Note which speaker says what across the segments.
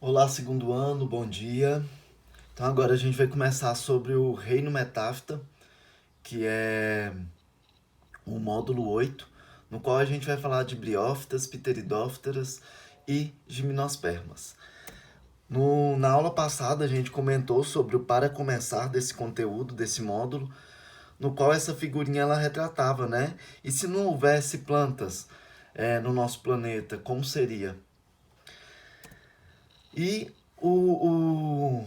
Speaker 1: Olá, segundo ano, bom dia. Então agora a gente vai começar sobre o reino metáfita, que é o módulo 8, no qual a gente vai falar de briófitas, pteridófitas e gimnospermas. Na aula passada a gente comentou sobre o para começar desse conteúdo, desse módulo, no qual essa figurinha ela retratava, né? E se não houvesse plantas no nosso planeta, como seria? E o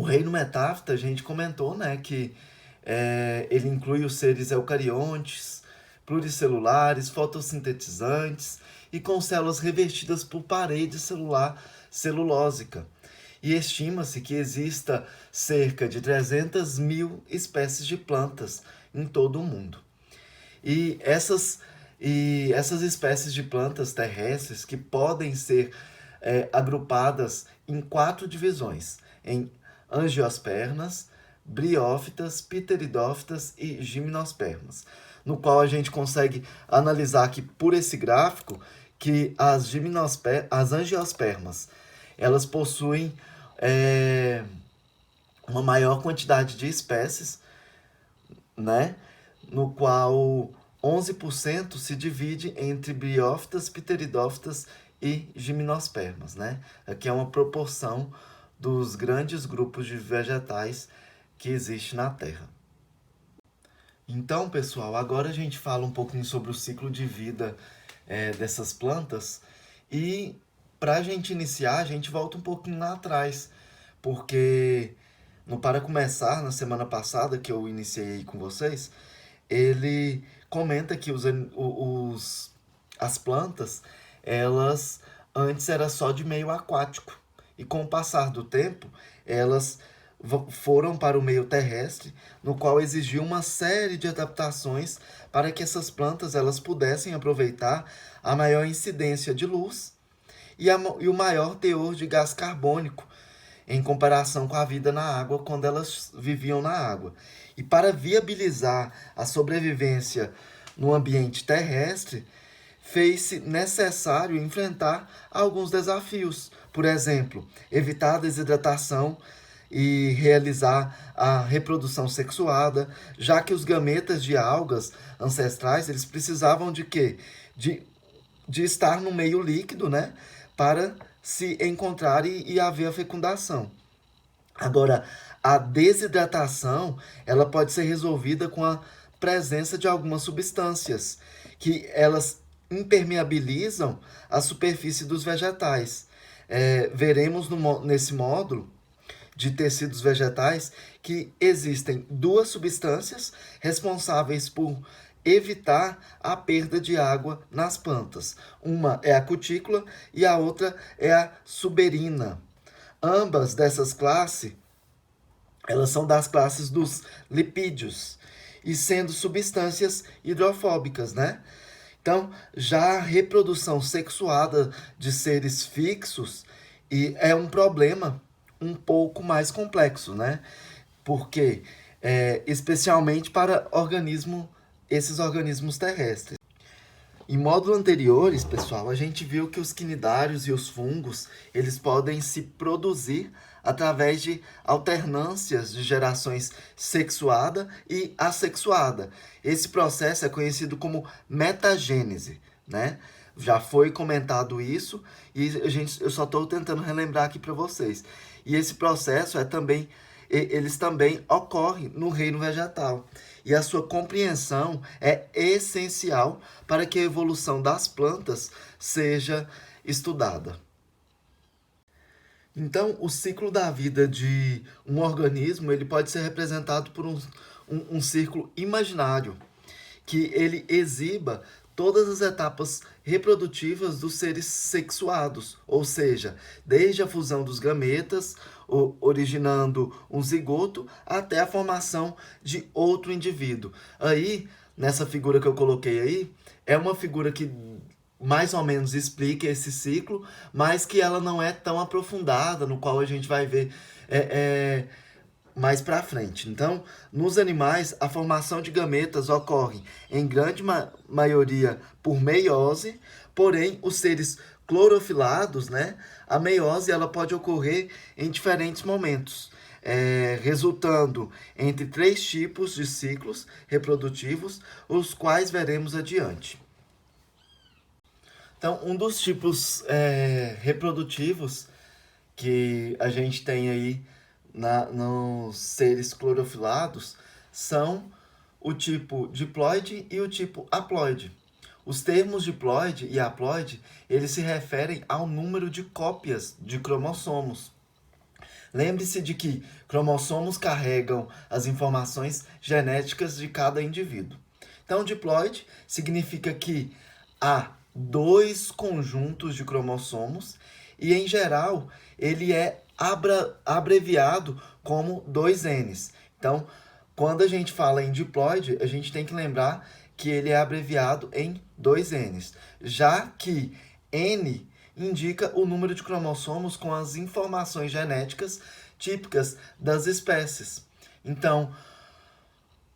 Speaker 1: reino metáfita, a gente comentou, né, que ele inclui os seres eucariontes, pluricelulares, fotossintetizantes e com células revestidas por parede celular celulósica. E estima-se que exista cerca de 300 mil espécies de plantas em todo o mundo. E essas espécies de plantas terrestres que podem ser agrupadas em 4 divisões, em angiospermas, briófitas, pteridófitas e gimnospermas, no qual a gente consegue analisar aqui por esse gráfico que as angiospermas elas possuem uma maior quantidade de espécies, né? No qual 11% se divide entre briófitas, pteridófitas e gimnospermas, né? Aqui é uma proporção dos grandes grupos de vegetais que existe na Terra. Então, pessoal, agora a gente fala um pouquinho sobre o ciclo de vida dessas plantas e para a gente iniciar, a gente volta um pouquinho lá atrás, porque no Para Começar, na semana passada que eu iniciei com vocês, ele comenta que as plantas, elas antes era só de meio aquático. E com o passar do tempo, elas foram para o meio terrestre, no qual exigiu uma série de adaptações para que essas plantas elas pudessem aproveitar a maior incidência de luz e o maior teor de gás carbônico em comparação com a vida na água quando elas viviam na água. E para viabilizar a sobrevivência no ambiente terrestre, fez-se necessário enfrentar alguns desafios. Por exemplo, evitar a desidratação e realizar a reprodução sexuada, já que os gametas de algas ancestrais eles precisavam de quê? De estar no meio líquido, né? Para se encontrar e haver a fecundação. Agora, a desidratação ela pode ser resolvida com a presença de algumas substâncias que elas impermeabilizam a superfície dos vegetais. Veremos nesse módulo de tecidos vegetais que existem 2 substâncias responsáveis por evitar a perda de água nas plantas. Uma é a cutícula e a outra é a suberina. Ambas dessas classes, elas são das classes dos lipídios e sendo substâncias hidrofóbicas, né? Então, já a reprodução sexuada de seres fixos é um problema um pouco mais complexo, né? Porque, especialmente para esses organismos terrestres. Em módulos anteriores, pessoal, a gente viu que os quinidários e os fungos, eles podem se produzir através de alternâncias de gerações sexuada e assexuada. Esse processo é conhecido como metagênese, né? Já foi comentado isso e eu só estou tentando relembrar aqui para vocês. E esse processo eles também ocorrem no reino vegetal. E a sua compreensão é essencial para que a evolução das plantas seja estudada. Então, o ciclo da vida de um organismo ele pode ser representado por um círculo imaginário, que ele exiba todas as etapas reprodutivas dos seres sexuados, ou seja, desde a fusão dos gametas, originando um zigoto, até a formação de outro indivíduo. Aí, nessa figura que eu coloquei aí, é uma figura que mais ou menos explica esse ciclo, mas que ela não é tão aprofundada, no qual a gente vai ver mais para frente. Então, nos animais, a formação de gametas ocorre em grande maioria por meiose, porém, os seres clorofilados, né, a meiose ela pode ocorrer em diferentes momentos, resultando entre 3 tipos de ciclos reprodutivos, os quais veremos adiante. Então, um dos tipos reprodutivos que a gente tem aí nos seres clorofilados são o tipo diploide e o tipo haploide. Os termos diploide e haploide, eles se referem ao número de cópias de cromossomos. Lembre-se de que cromossomos carregam as informações genéticas de cada indivíduo. Então, diploide significa que há 2 conjuntos de cromossomos e, em geral, ele é abreviado como 2Ns. Então, quando a gente fala em diploide, a gente tem que lembrar que ele é abreviado em 2Ns, já que N indica o número de cromossomos com as informações genéticas típicas das espécies. Então,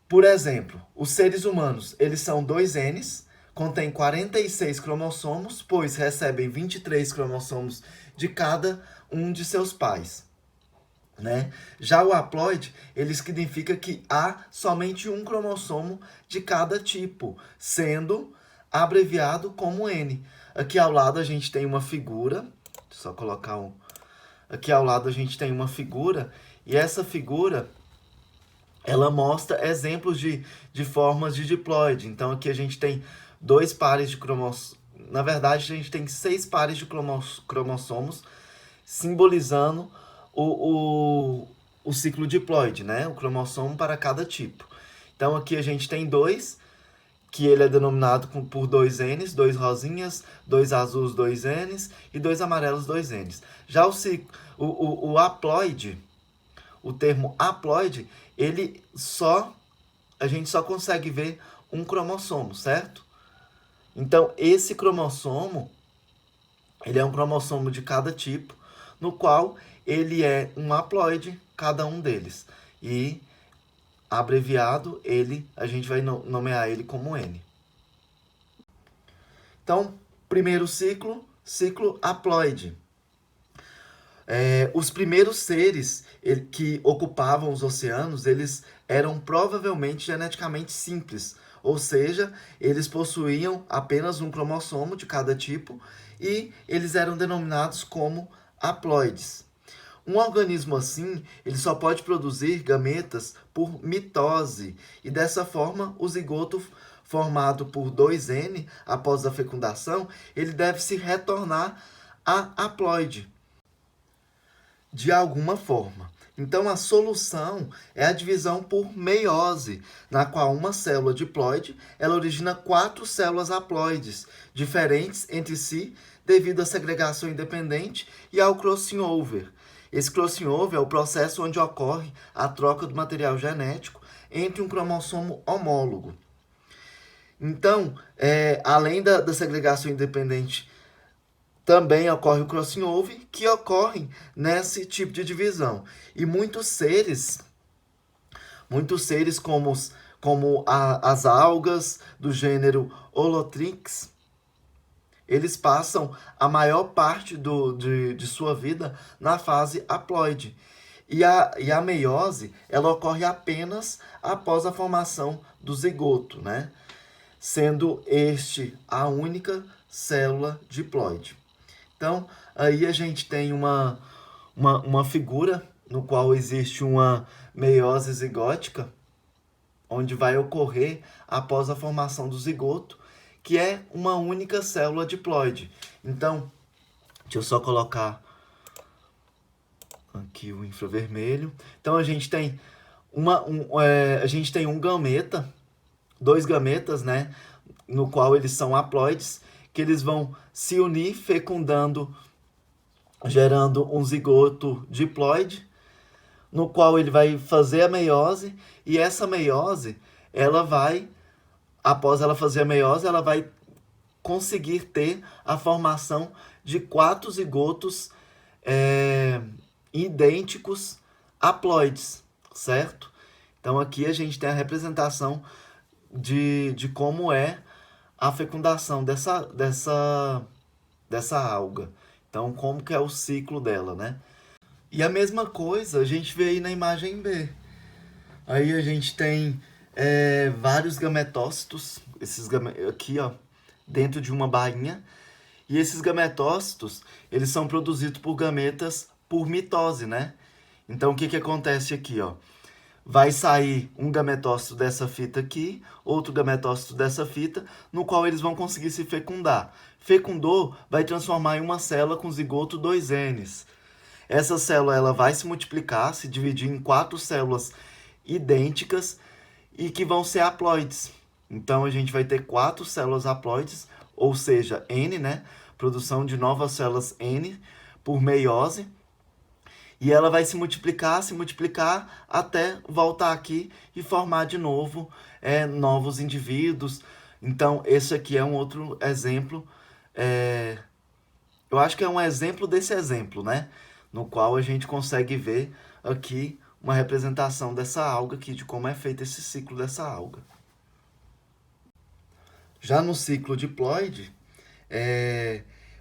Speaker 1: por exemplo, os seres humanos, eles são 2Ns, contêm 46 cromossomos, pois recebem 23 cromossomos de cada um de seus pais. Né? Já o haploide, ele significa que há somente um cromossomo de cada tipo, sendo abreviado como N. Aqui ao lado a gente tem uma figura, só colocar um. Aqui ao lado a gente tem uma figura, e essa figura ela mostra exemplos de formas de diploide. Então aqui a gente tem 2 pares de cromossomos. Na verdade, a gente tem 6 pares de cromossomos, simbolizando o ciclo diploide, né? O cromossomo para cada tipo. Então aqui a gente tem 2, que ele é denominado por 2Ns, 2 rosinhas, 2 azuis, 2Ns e 2 amarelos, 2Ns. Já o haploide, o termo haploide, a gente só consegue ver um cromossomo, certo? Então, esse cromossomo, ele é um cromossomo de cada tipo, no qual ele é um haploide, cada um deles. E, abreviado, a gente vai nomear ele como N. Então, primeiro ciclo haploide. Os primeiros seres que ocupavam os oceanos, eles eram provavelmente geneticamente simples, ou seja, eles possuíam apenas um cromossomo de cada tipo e eles eram denominados como haploides. Um organismo assim, ele só pode produzir gametas por mitose, e dessa forma o zigoto formado por 2N após a fecundação, ele deve se retornar a haploide de alguma forma. Então, a solução é a divisão por meiose, na qual uma célula diploide ela origina 4 células haploides, diferentes entre si devido à segregação independente e ao crossing over. Esse crossing over é o processo onde ocorre a troca do material genético entre um cromossomo homólogo. Então, além da segregação independente, também ocorre o crossing over, que ocorre nesse tipo de divisão. E muitos seres como as algas do gênero Holothryx, eles passam a maior parte de sua vida na fase haploide. E a meiose, ela ocorre apenas após a formação do zigoto, né? Sendo este a única célula diploide. Então, aí a gente tem uma figura no qual existe uma meiose zigótica, onde vai ocorrer após a formação do zigoto, que é uma única célula diploide. Então, deixa eu só colocar aqui o infravermelho. Então, a gente tem um gameta, 2 gametas, né, no qual eles são haploides, que eles vão se unir fecundando, gerando um zigoto diploide, no qual ele vai fazer a meiose, e essa meiose, após ela fazer a meiose, ela vai conseguir ter a formação de 4 zigotos idênticos haploides, certo? Então aqui a gente tem a representação de como é a fecundação dessa dessa alga. Então, como que é o ciclo dela, né? E a mesma coisa a gente vê aí na imagem B. Aí a gente tem vários gametócitos, aqui, ó, dentro de uma bainha. E esses gametócitos, eles são produzidos por gametas por mitose, né? Então, o que que acontece aqui, ó? Vai sair um gametócito dessa fita aqui, outro gametócito dessa fita, no qual eles vão conseguir se fecundar. Fecundou, vai transformar em uma célula com zigoto 2Ns. Essa célula ela vai se multiplicar, se dividir em 4 células idênticas e que vão ser haploides. Então, a gente vai ter 4 células haploides, ou seja, N, né? Produção de novas células N por meiose. E ela vai se multiplicar até voltar aqui e formar de novo novos indivíduos. Então, esse aqui é um outro exemplo. Eu acho que é um exemplo desse exemplo, né? No qual a gente consegue ver aqui uma representação dessa alga aqui, de como é feito esse ciclo dessa alga. Já no ciclo diploide,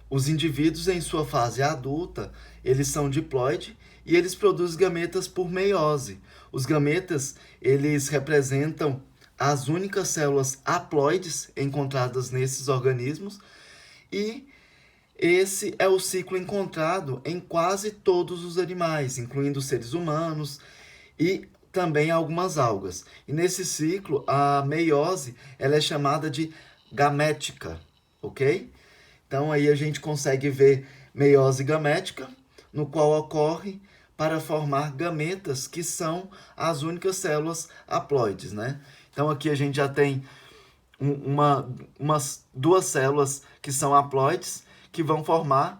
Speaker 1: os indivíduos em sua fase adulta, eles são diploide e eles produzem gametas por meiose. Os gametas, eles representam as únicas células haploides encontradas nesses organismos e esse é o ciclo encontrado em quase todos os animais, incluindo os seres humanos e também algumas algas. E nesse ciclo, a meiose ela é chamada de gamética, ok? Então aí a gente consegue ver meiose gamética, no qual ocorre para formar gametas, que são as únicas células haploides, né? Então aqui a gente já tem duas células que são haploides, que vão formar,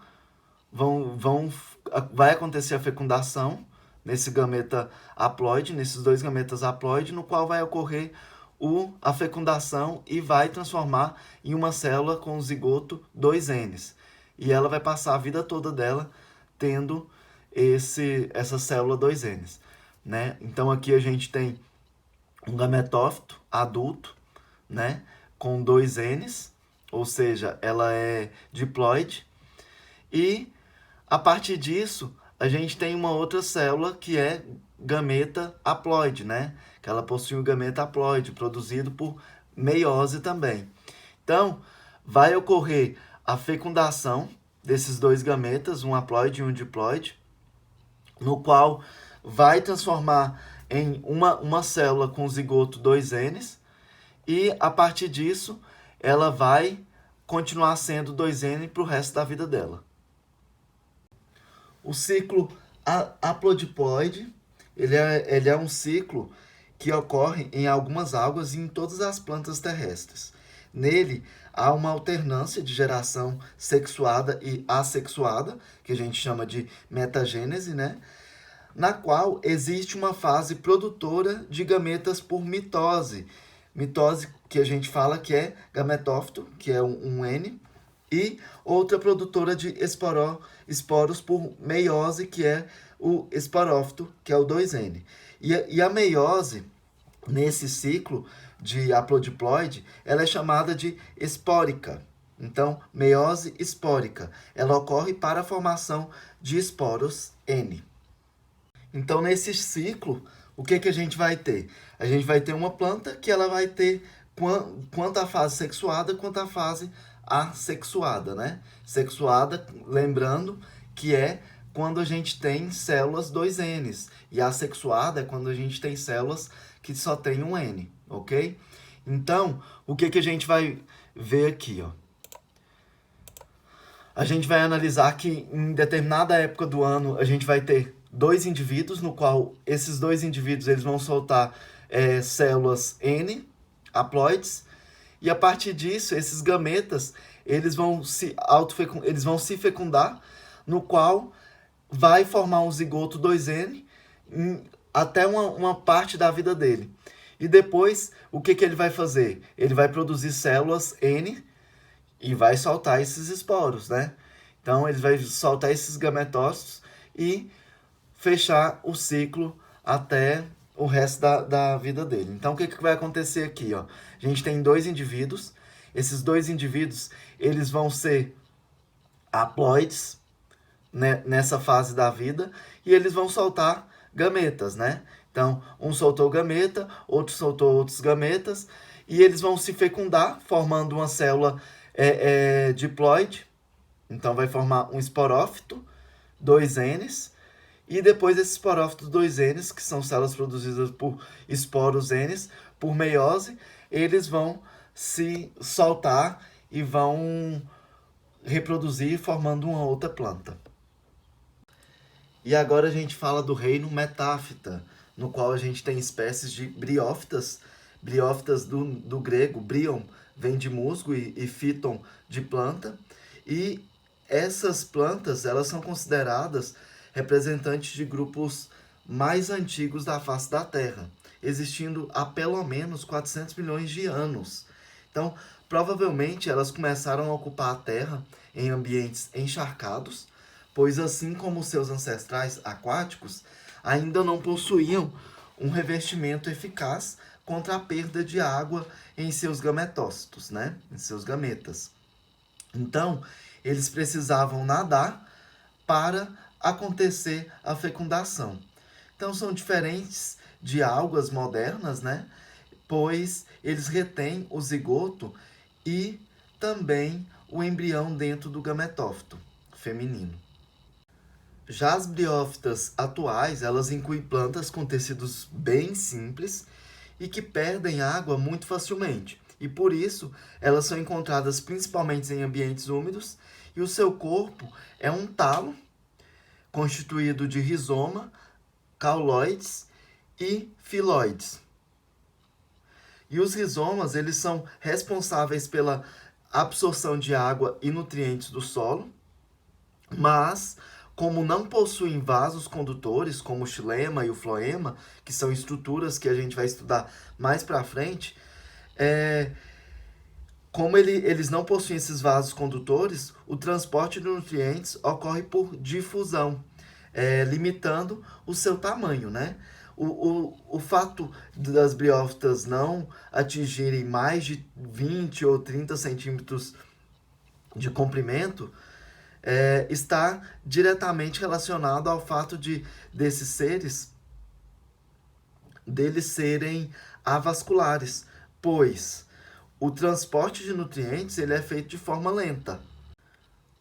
Speaker 1: vai acontecer a fecundação nesse gameta haploide, nesses dois gametas haploide, no qual vai ocorrer a fecundação e vai transformar em uma célula com zigoto 2Ns. E ela vai passar a vida toda dela tendo essa célula 2Ns. Né? Então aqui a gente tem um gametófito adulto, né? Com 2Ns, ou seja, ela é diploide. E a partir disso, a gente tem uma outra célula que é gameta haploide, né? Que ela possui o gameta haploide, produzido por meiose também. Então, vai ocorrer a fecundação desses dois gametas, um haploide e um diploide, no qual vai transformar em uma célula com zigoto 2Ns, e a partir disso, ela vai continuar sendo 2N para o resto da vida dela. O ciclo haplodiploide, ele é um ciclo que ocorre em algumas algas e em todas as plantas terrestres. Nele, há uma alternância de geração sexuada e assexuada, que a gente chama de metagênese, né? Na qual existe uma fase produtora de gametas por mitose. Mitose que a gente fala que é gametófito, que é um N, e outra produtora de esporos por meiose, que é o esporófito, que é o 2N. E a meiose, nesse ciclo de haplodiploide, ela é chamada de espórica. Então, meiose espórica. Ela ocorre para a formação de esporos N. Então, nesse ciclo, o que a gente vai ter? A gente vai ter uma planta que ela vai ter quanto a fase sexuada, quanto a fase assexuada, né? Sexuada, lembrando que é quando a gente tem células 2Ns. E assexuada é quando a gente tem células que só tem um N, ok? Então, o que a gente vai ver aqui, ó? A gente vai analisar que em determinada época do ano a gente vai ter dois indivíduos, no qual esses dois indivíduos eles vão soltar células N, haploides, e a partir disso, esses gametas eles vão se fecundar, no qual vai formar um zigoto 2N até uma parte da vida dele. E depois, o que ele vai fazer? Ele vai produzir células N e vai soltar esses esporos, né? Então, ele vai soltar esses gametócitos e fechar o ciclo até o resto da vida dele. Então, o que vai acontecer aqui? Ó? A gente tem dois indivíduos. Esses dois indivíduos, eles vão ser haploides, né, nessa fase da vida, e eles vão soltar gametas, né? Então, um soltou gameta, outro soltou outros gametas, e eles vão se fecundar, formando uma célula diploide. Então, vai formar um esporófito, 2Ns, e depois esses esporófitos 2Ns, que são células produzidas por esporos Ns, por meiose, eles vão se soltar e vão reproduzir formando uma outra planta. E agora a gente fala do reino metáfita, no qual a gente tem espécies de briófitas. Briófitas do grego, brion, vem de musgo e phyton de planta. E essas plantas, elas são consideradas representantes de grupos mais antigos da face da Terra, existindo há pelo menos 400 milhões de anos. Então, provavelmente elas começaram a ocupar a Terra em ambientes encharcados, pois assim como seus ancestrais aquáticos, ainda não possuíam um revestimento eficaz contra a perda de água em seus gametócitos, né? Em seus gametas. Então, eles precisavam nadar para acontecer a fecundação. Então, são diferentes de algas modernas, né? Pois eles retêm o zigoto e também o embrião dentro do gametófito feminino. Já as briófitas atuais, elas incluem plantas com tecidos bem simples e que perdem água muito facilmente. E por isso, elas são encontradas principalmente em ambientes úmidos e o seu corpo é um talo constituído de rizoma, cauloides e filóides. E os rizomas, eles são responsáveis pela absorção de água e nutrientes do solo, mas como não possuem vasos condutores, como o xilema e o floema, que são estruturas que a gente vai estudar mais para frente, como eles não possuem esses vasos condutores, o transporte de nutrientes ocorre por difusão, limitando o seu tamanho, né? O fato das briófitas não atingirem mais de 20 ou 30 centímetros de comprimento está diretamente relacionado ao fato desses seres deles serem avasculares, pois o transporte de nutrientes ele é feito de forma lenta,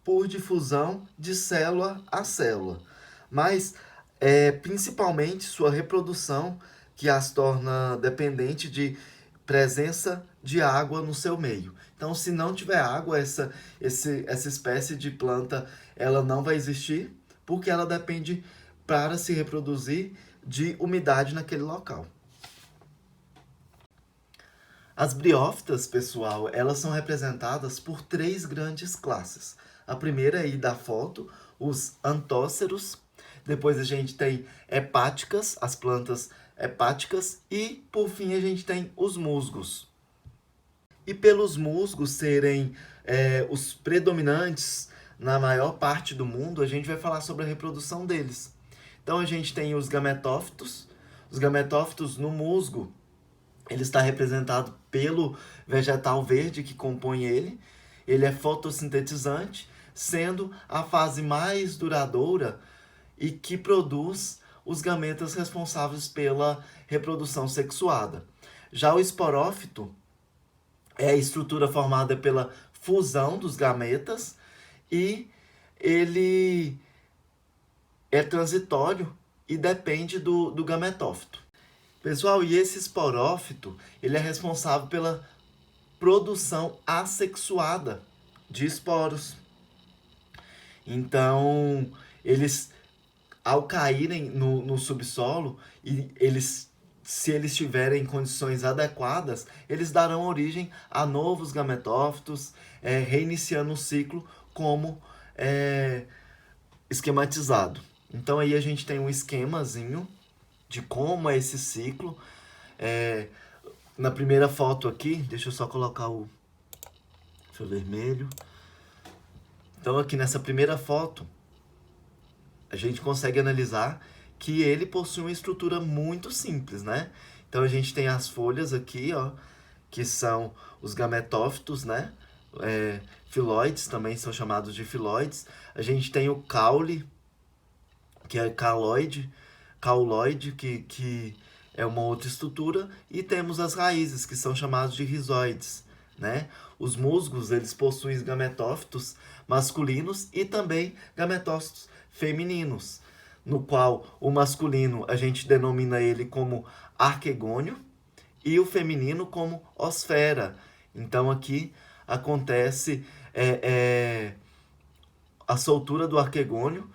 Speaker 1: por difusão de célula a célula, mas principalmente sua reprodução que as torna dependente de presença de água no seu meio. Então, se não tiver água, essa espécie de planta ela não vai existir, porque ela depende, para se reproduzir, de umidade naquele local. As briófitas, pessoal, elas são representadas por 3 grandes classes. A primeira é aí da foto, os antóceros. Depois a gente tem hepáticas, as plantas hepáticas. E, por fim, a gente tem os musgos. E pelos musgos serem os predominantes na maior parte do mundo, a gente vai falar sobre a reprodução deles. Então, a gente tem os gametófitos. Os gametófitos no musgo, ele está representado pelo vegetal verde que compõe ele. Ele é fotossintetizante, sendo a fase mais duradoura e que produz os gametas responsáveis pela reprodução sexuada. Já o esporófito é a estrutura formada pela fusão dos gametas e ele é transitório e depende do gametófito. Pessoal, e esse esporófito, ele é responsável pela produção assexuada de esporos. Então, eles, ao caírem no subsolo, e se eles tiverem condições adequadas, eles darão origem a novos gametófitos, reiniciando o ciclo como esquematizado. Então, aí a gente tem um esquemazinho de como é esse ciclo. Na primeira foto aqui, deixa eu só colocar o vermelho. Então, aqui nessa primeira foto, a gente consegue analisar que ele possui uma estrutura muito simples, né? Então, a gente tem as folhas aqui, ó, que são os gametófitos, né? filoides, também são chamados de filoides. A gente tem o caule, que é cauloide, que é uma outra estrutura, e temos as raízes, que são chamados de rizoides, né? Os musgos, eles possuem gametófitos masculinos e também gametófitos femininos, no qual o masculino a gente denomina ele como arquegônio e o feminino como osfera. Então aqui acontece a soltura do arquegônio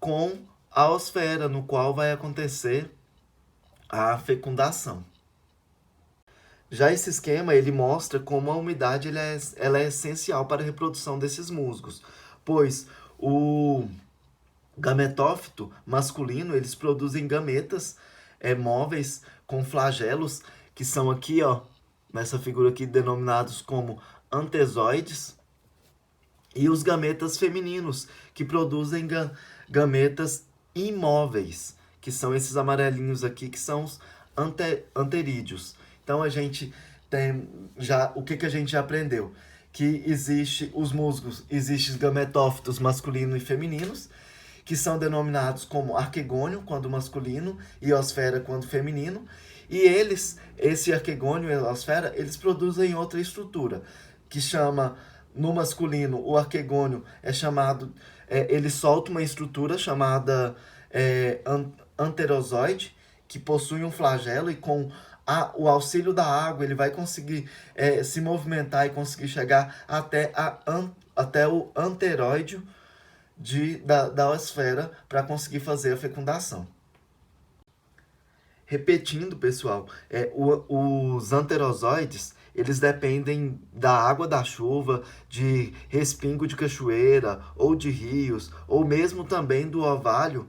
Speaker 1: com a osfera, no qual vai acontecer a fecundação. Já esse esquema ele mostra como a umidade ela é essencial para a reprodução desses musgos, pois o gametófito masculino eles produzem gametas móveis com flagelos, que são aqui, ó, nessa figura aqui, denominados como antezoides, e os gametas femininos, que produzem gametas imóveis, que são esses amarelinhos aqui, que são os anterídeos. Então a gente tem já o que a gente já aprendeu? Que existe os musgos, existem gametófitos masculinos e femininos, que são denominados como arquegônio quando masculino e osfera quando feminino. E eles, esse arquegônio e a osfera, eles produzem outra estrutura, que chama, no masculino, o arquegônio é chamado, ele solta uma estrutura chamada anterozoide, que possui um flagelo, e com o auxílio da água ele vai conseguir se movimentar e conseguir chegar até o anteróide da osfera para conseguir fazer a fecundação. Repetindo, pessoal, os anterozoides eles dependem da água da chuva, de respingo de cachoeira ou de rios, ou mesmo também do orvalho,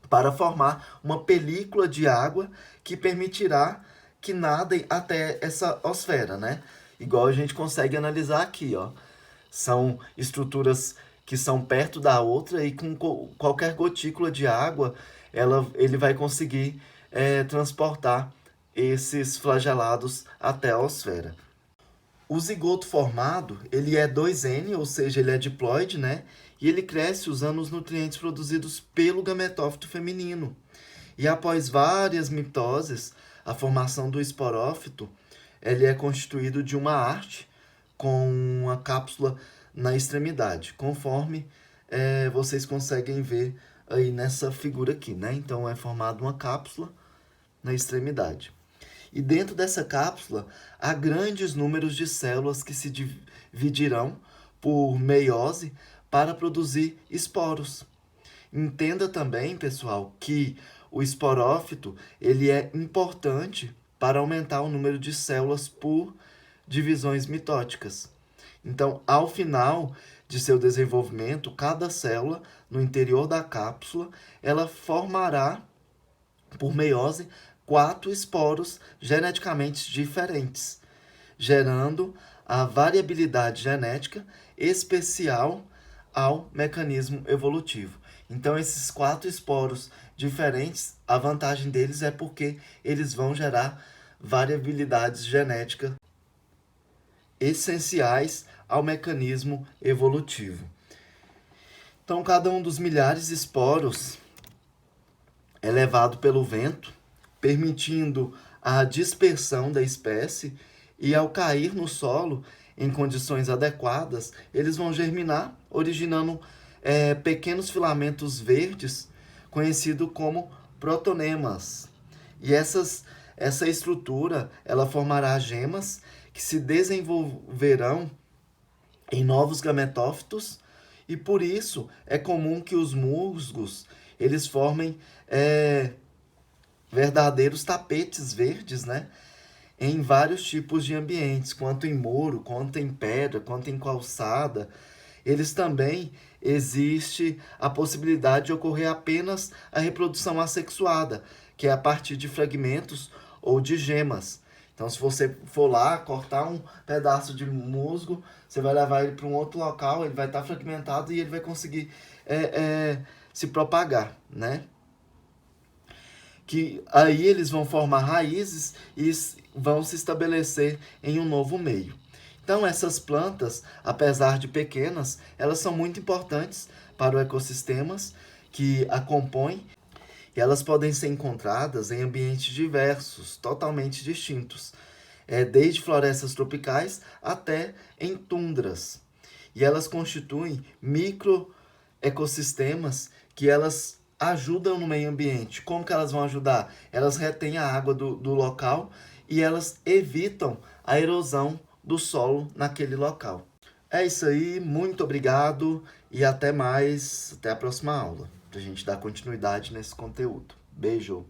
Speaker 1: para formar uma película de água que permitirá que nadem até essa osfera, né? Igual a gente consegue analisar aqui, ó. São estruturas que são perto da outra, e com qualquer gotícula de água, ele vai conseguir transportar esses flagelados até a osfera. O zigoto formado, ele é 2N, ou seja, ele é diploide, né? E ele cresce usando os nutrientes produzidos pelo gametófito feminino. E após várias mitoses, a formação do esporófito, ele é constituído de uma haste com uma cápsula na extremidade, conforme vocês conseguem ver aí nessa figura aqui, né? Então é formada uma cápsula na extremidade. E dentro dessa cápsula há grandes números de células que se dividirão por meiose para produzir esporos. Entenda também, pessoal, que o esporófito ele é importante para aumentar o número de células por divisões mitóticas. Então, ao final de seu desenvolvimento, cada célula no interior da cápsula ela formará, por meiose, 4 esporos geneticamente diferentes, gerando a variabilidade genética especial ao mecanismo evolutivo. Então, esses 4 esporos diferentes, a vantagem deles é porque eles vão gerar variabilidades genéticas essenciais ao mecanismo evolutivo. Então, cada um dos milhares de esporos é levado pelo vento, permitindo a dispersão da espécie, e ao cair no solo em condições adequadas, eles vão germinar, originando pequenos filamentos verdes, conhecidos como protonemas. E essa estrutura ela formará gemas que se desenvolverão em novos gametófitos, e por isso é comum que os musgos eles formem verdadeiros tapetes verdes, né? Em vários tipos de ambientes, quanto em muro, quanto em pedra, quanto em calçada. Eles também existe a possibilidade de ocorrer apenas a reprodução assexuada, que é a partir de fragmentos ou de gemas. Então, se você for lá cortar um pedaço de musgo, você vai levar ele para um outro local, ele vai estar fragmentado e ele vai conseguir se propagar, né? Que aí eles vão formar raízes e vão se estabelecer em um novo meio. Então, essas plantas, apesar de pequenas, elas são muito importantes para os ecossistemas que a compõem e elas podem ser encontradas em ambientes diversos, totalmente distintos, desde florestas tropicais até em tundras. E elas constituem microecossistemas que elas ajudam no meio ambiente. Como que elas vão ajudar? Elas retêm a água do local e elas evitam a erosão do solo naquele local. É isso aí, muito obrigado e até mais, até a próxima aula, para a gente dar continuidade nesse conteúdo. Beijo!